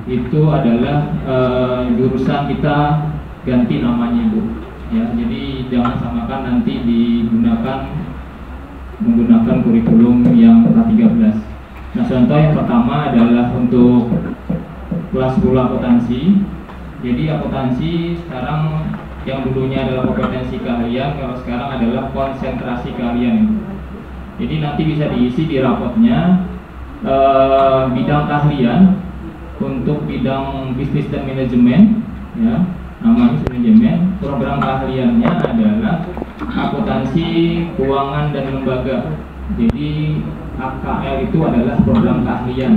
itu adalah jurusan kita ganti namanya Bu ya, jadi jangan samakan nanti menggunakan kurikulum yang K13. Nah, contoh yang pertama adalah untuk kelas 10 akuntansi. Jadi akuntansi sekarang yang dulunya adalah kompetensi keahlian, kalau sekarang adalah konsentrasi keahlian. Jadi nanti bisa diisi di rapotnya bidang keahlian untuk bidang bisnis dan manajemen ya, namanya manajemen. Program keahliannya adalah akuntansi, keuangan dan lembaga. Jadi AKL itu adalah program keahlian.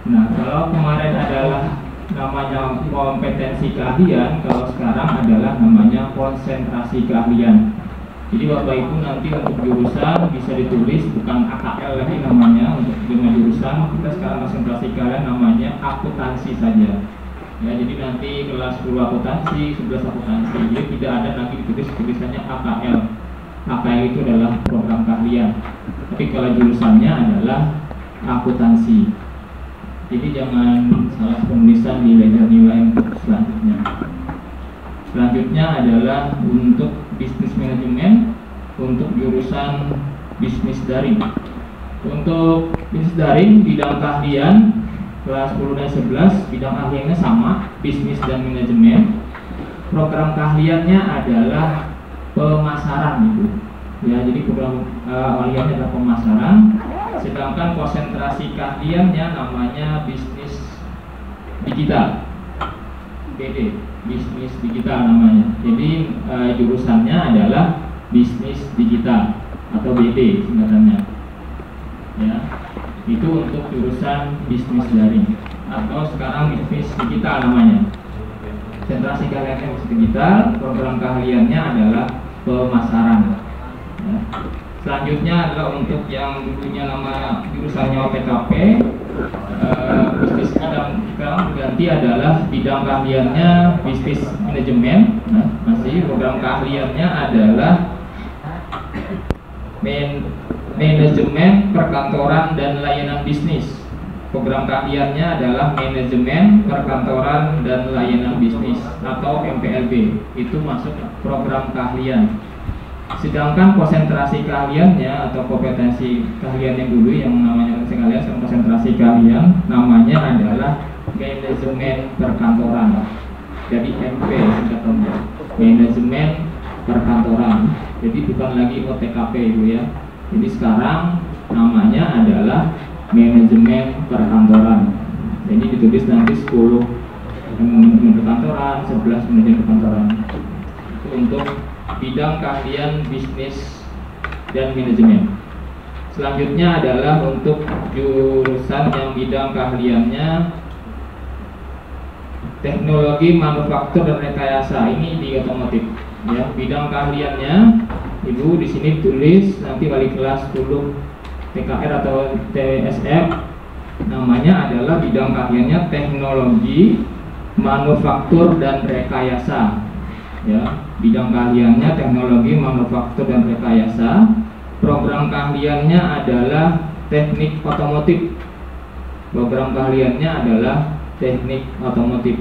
Nah, kalau kemarin adalah namanya kompetensi keahlian, kalau sekarang adalah namanya konsentrasi keahlian. Jadi Bapak Ibu nanti untuk jurusan bisa ditulis bukan AKL lagi namanya untuk jurusan, kita sekarang konsentrasi keahlian namanya akuntansi saja. Ya, jadi nanti kelas 10 akuntansi, 11 akuntansi, jadi tidak ada lagi ditulis tulisannya AKL. AKL itu adalah program keahlian. Tapi kalau jurusannya adalah akuntansi. Jadi jangan salah penulisan di ledger nilai selanjutnya. Selanjutnya adalah untuk bisnis manajemen untuk jurusan bisnis daring. Untuk bisnis daring bidang keahlian kelas 10 dan 11 bidang keahliannya sama, bisnis dan manajemen. Program keahliannya adalah pemasaran Ibu. Ya, jadi program keahliannya adalah pemasaran. Sedangkan konsentrasi keahliannya namanya bisnis digital, BD, bisnis digital namanya. Jadi jurusannya adalah bisnis digital atau BD singkatannya. Ya, itu untuk jurusan bisnis daring atau sekarang bisnis digital namanya. Konsentrasi keahliannya bisnis digital, program keahliannya adalah pemasaran. Ya. Selanjutnya adalah untuk yang dulunya nama jurusannya OTKP, bisnis sekarang berganti adalah bidang keahliannya bisnis manajemen. Nah, masih program keahliannya adalah manajemen perkantoran dan layanan bisnis. Program keahliannya adalah manajemen perkantoran dan layanan bisnis atau MPLB. Itu masuk program keahlian. Sedangkan konsentrasi keahliannya atau kompetensi keahlian yang dulu yang namanya konsentrasi keahlian namanya adalah manajemen perkantoran. Jadi MP singkatannya, manajemen perkantoran. Jadi bukan lagi OTKP itu ya. Jadi sekarang namanya adalah manajemen perkantoran. Jadi ditulis nanti 10 manajemen perkantoran, 11 manajemen perkantoran. Itu untuk bidang keahlian bisnis dan manajemen. Selanjutnya adalah untuk jurusan yang bidang keahliannya teknologi manufaktur dan rekayasa, ini di otomotif. Ya, bidang keahliannya Ibu di sini tulis nanti wali kelas 10 TKR atau TSF, namanya adalah bidang keahliannya teknologi manufaktur dan rekayasa. Ya, bidang keahliannya teknologi manufaktur dan rekayasa. Program keahliannya adalah teknik otomotif. Program keahliannya adalah teknik otomotif.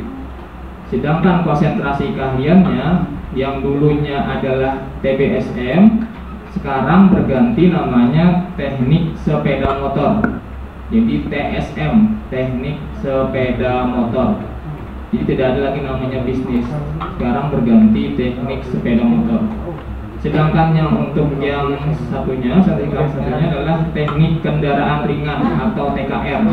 Sedangkan konsentrasi keahliannya yang dulunya adalah TBSM, sekarang berganti namanya teknik sepeda motor. Jadi TSM, teknik sepeda motor. Jadi tidak ada lagi namanya bisnis, sekarang berganti teknik sepeda motor. Sedangkan yang untuk yang satunya adalah teknik kendaraan ringan atau TKR.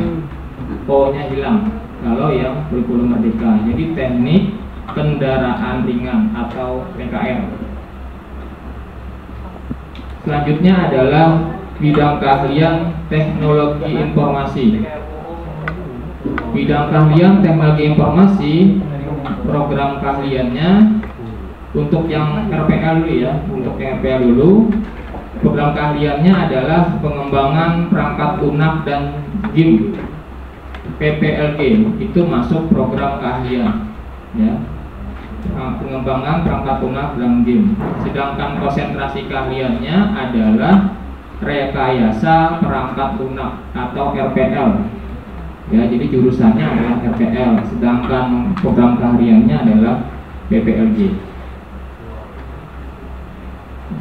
O-nya hilang kalau yang kurikulum merdeka. Jadi teknik kendaraan ringan atau TKR. Selanjutnya adalah bidang keahlian teknologi informasi. Bidang keahlian teknologi informasi, program keahliannya untuk yang RPL dulu ya, untuk yang RPL dulu, program keahliannya adalah pengembangan perangkat lunak dan game. PPLG itu masuk program keahlian ya, pengembangan perangkat lunak dan game. Sedangkan konsentrasi keahliannya adalah rekayasa perangkat lunak atau RPL. Ya, jadi jurusannya adalah RPL, sedangkan program keahliannya adalah PPLJ.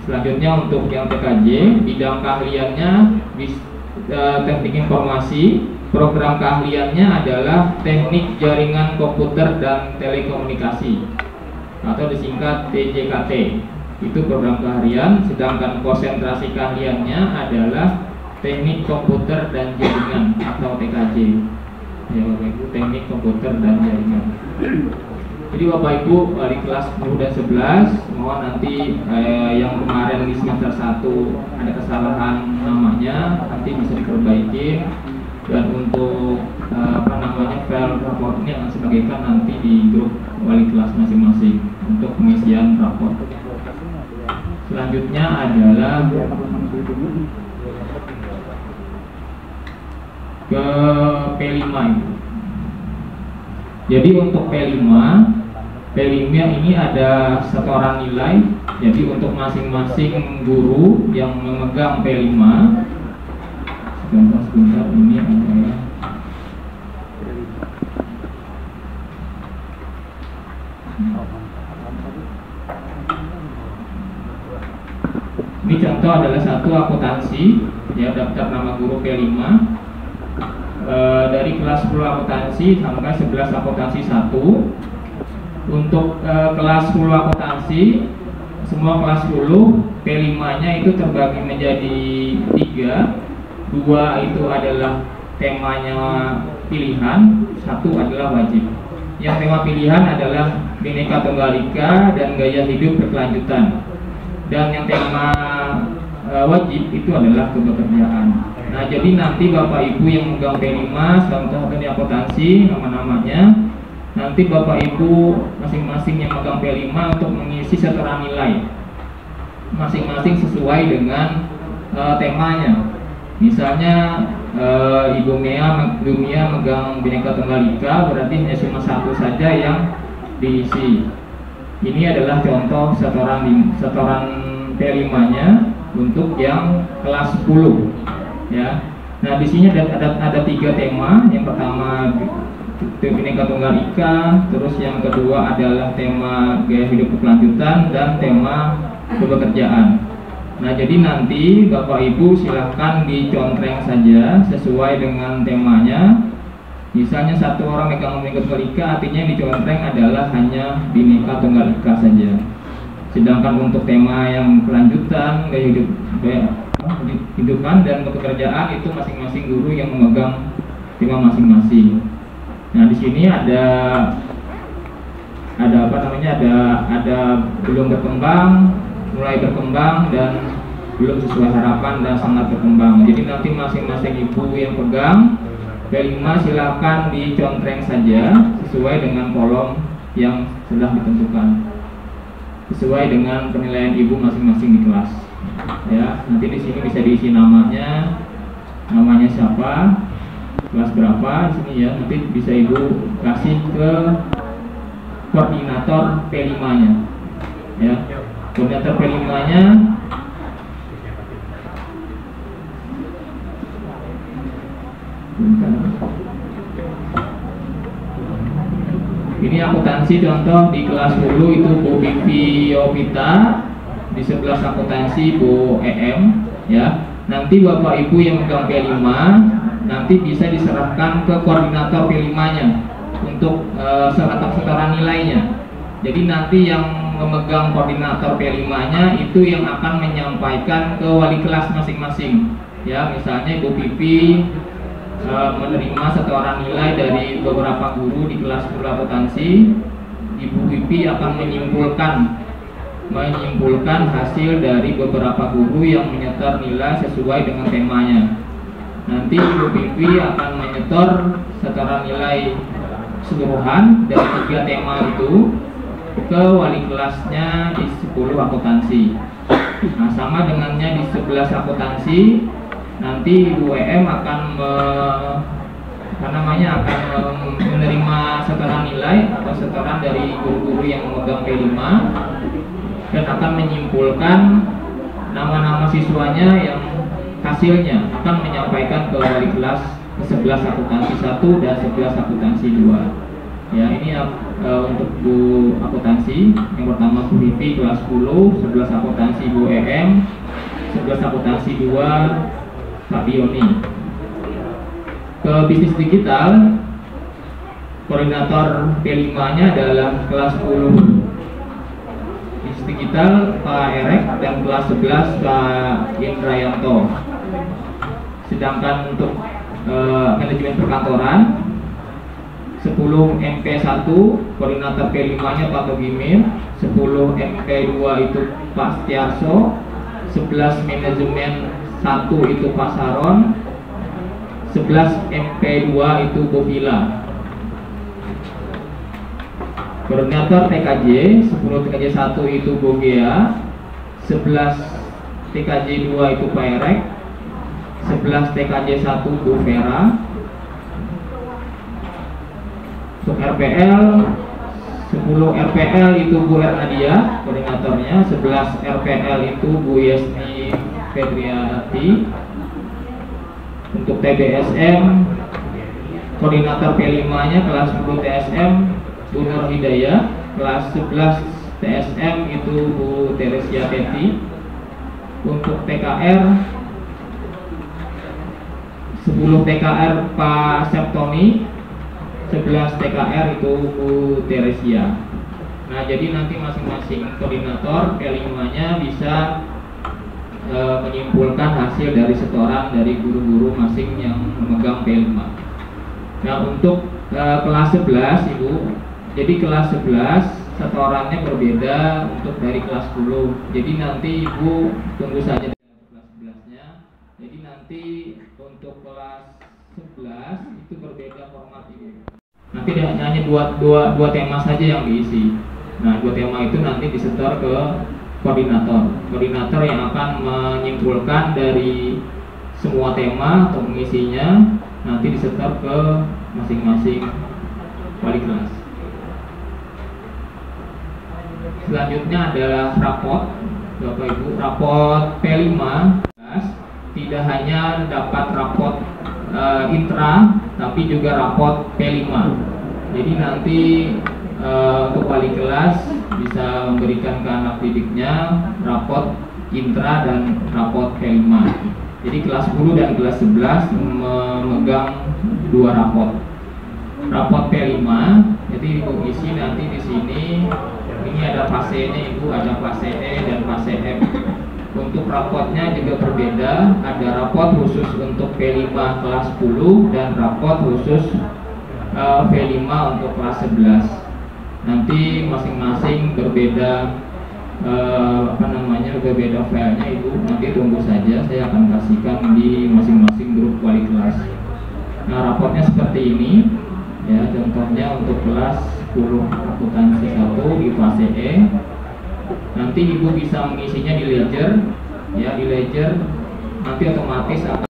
Selanjutnya untuk yang TKJ, bidang keahliannya teknik informasi, program keahliannya adalah teknik jaringan komputer dan telekomunikasi atau disingkat TJKT. Itu program keahlian, sedangkan konsentrasi keahliannya adalah teknik komputer dan jaringan atau TKJ. Ya Bapak Ibu, teknik komputer dan jaringan. Jadi Bapak Ibu di kelas 10 dan 11 mohon nanti yang kemarin di semester 1 ada kesalahan namanya nanti bisa diperbaiki, dan untuk file raport ini akan sebagikan nanti di grup wali kelas masing-masing untuk pengisian raport. Selanjutnya adalah ke P5 itu. Jadi untuk P5 ini ada setoran nilai. Jadi untuk masing-masing guru yang memegang P5, sebentar ini ada. Ini contoh adalah satu akuntansi, ya, daftar nama guru P5 dari kelas 10 akuntansi sampai 11 akuntansi 1. Untuk kelas 10 akuntansi, semua kelas 10 P5-nya itu terbagi menjadi 3. 2 itu adalah temanya pilihan, 1 adalah wajib. Yang tema pilihan adalah Bhinneka Tunggal Ika dan gaya hidup berkelanjutan. Dan yang tema wajib itu adalah kebekerjaan. Nah, jadi nanti Bapak Ibu yang megang P5, contoh di akuntansi nama-namanya, nanti Bapak Ibu masing-masing yang megang P5 untuk mengisi setoran nilai masing-masing sesuai dengan temanya. Misalnya Ibu Mia megang Bhinneka Tunggal Ika, berarti hanya cuma 1 saja yang diisi. Ini adalah contoh setoran P5-nya untuk yang kelas 10. Ya. Nah, di sini ada 3 tema. Yang pertama Bhinneka Tunggal Ika, terus yang kedua adalah tema gaya hidup berkelanjutan dan tema kebekerjaan. Nah, jadi nanti Bapak Ibu silahkan dicontreng saja sesuai dengan temanya. Misalnya satu orang megang Bhinneka Tunggal Ika, artinya yang dicontreng adalah hanya Bhinneka Tunggal Ika saja. Sedangkan untuk tema yang kelanjutan, gaya hidupan dan pekerjaan itu masing-masing guru yang memegang tema masing-masing. Nah, di sini ada belum berkembang, mulai berkembang, dan belum sesuai harapan dan sangat berkembang. Jadi nanti masing-masing ibu yang pegang P5 silakan dicontreng saja sesuai dengan kolom yang sudah ditentukan, sesuai dengan penilaian ibu masing-masing di kelas. Ya, nanti di sini bisa diisi namanya siapa, kelas berapa di sini ya. Nanti bisa ibu kasih ke koordinator P5-nya. Ya, koordinator P5-nya ini akuntansi contoh di kelas 10 itu Bu Vivi Yovita, di 11 akuntansi Bu EM, ya. Nanti Bapak Ibu yang megang P5 nanti bisa diserahkan ke koordinator P5-nya untuk setoran nilainya. Jadi nanti yang memegang koordinator P5-nya itu yang akan menyampaikan ke wali kelas masing-masing. Ya, misalnya Ibu Vivi menerima setoran nilai dari beberapa guru di kelas 10 akuntansi, Ibu Vivi akan menyimpulkan hasil dari beberapa guru yang menyetor nilai sesuai dengan temanya. Nanti Ibu Vivi akan menyetor setoran nilai keseluruhan dari 3 tema itu ke wali kelasnya di 10 akuntansi. Nah, sama dengannya di 11 akuntansi, nanti Ibu EM akan menerima setoran nilai atau setoran dari guru-guru yang memegang P5 dan akan menyimpulkan nama-nama siswanya yang hasilnya akan menyampaikan ke wali kelas 11 akuntansi 1 dan 11 akuntansi 2. Ya, ini untuk Bu akuntansi. Yang pertama Bu Vivi kelas 10, 11 akuntansi Bu EM, 11 akuntansi 2 Pak Bioni. Ke bisnis digital, koordinator P5-nya adalah kelas 10 bisnis digital Pak Erek dan kelas 11 Pak Indrayanto. Sedangkan untuk manajemen perkantoran 10 MP1 koordinator P5-nya Pak Togimin, 10 MP2 itu Pak Setiarso, 11 manajemen 1 itu Pak Saron, 11 MP2 itu Bu Vila. Koordinator TKJ 10 TKJ 1 itu Bu Gea, 11 TKJ 2 itu Pak Erek, 11 TKJ 1 Bu Vera. Untuk RPL 10 RPL itu Bu Ernadia koordinatornya, 11 RPL itu Bu Yesni Fedriati. Untuk TBSM koordinator P5-nya kelas 10 TSM Bu Nur Hidayah, kelas 11 TSM itu Bu Teresia Teti. Untuk TKR 10 TKR Pak Septoni, 11 TKR itu Bu Teresia. Nah, jadi nanti masing-masing koordinator P5-nya bisa menyimpulkan hasil dari setoran dari guru-guru masing yang memegang P5. Nah, untuk kelas 11 Ibu, jadi kelas 11 setorannya berbeda untuk dari kelas 10. Jadi nanti Ibu tunggu saja kelas 11-nya. Jadi nanti untuk kelas 11 itu berbeda format Ibu. Nanti hanya dua tema saja yang diisi. Nah, 2 tema itu nanti disetor ke koordinator yang akan menyimpulkan dari semua tema atau mengisinya, nanti disetor ke masing-masing wali kelas. Selanjutnya adalah rapot Bapak Ibu. Rapot P5 tidak hanya dapat rapot intra, tapi juga rapot P5. Jadi nanti untuk wali kelas bisa memberikan ke anak didiknya rapot intra dan rapot P5. Jadi kelas 10 dan kelas 11 memegang 2 rapot. Rapot P5, jadi Ibu isi nanti di sini. Ini ada fasenya Ibu, ada fase E dan fase F. Untuk rapotnya juga berbeda, ada rapot khusus untuk P5 kelas 10 dan rapot khusus V5 untuk kelas 11. Nanti masing-masing berbeda berbeda filenya Ibu. Nanti tunggu saja, saya akan kasihkan di masing-masing grup wali kelas. Nah, rapotnya seperti ini ya, contohnya untuk kelas 10 akuntansi 1 di fase E. Nanti Ibu bisa mengisinya di ledger ya, di ledger nanti otomatis akan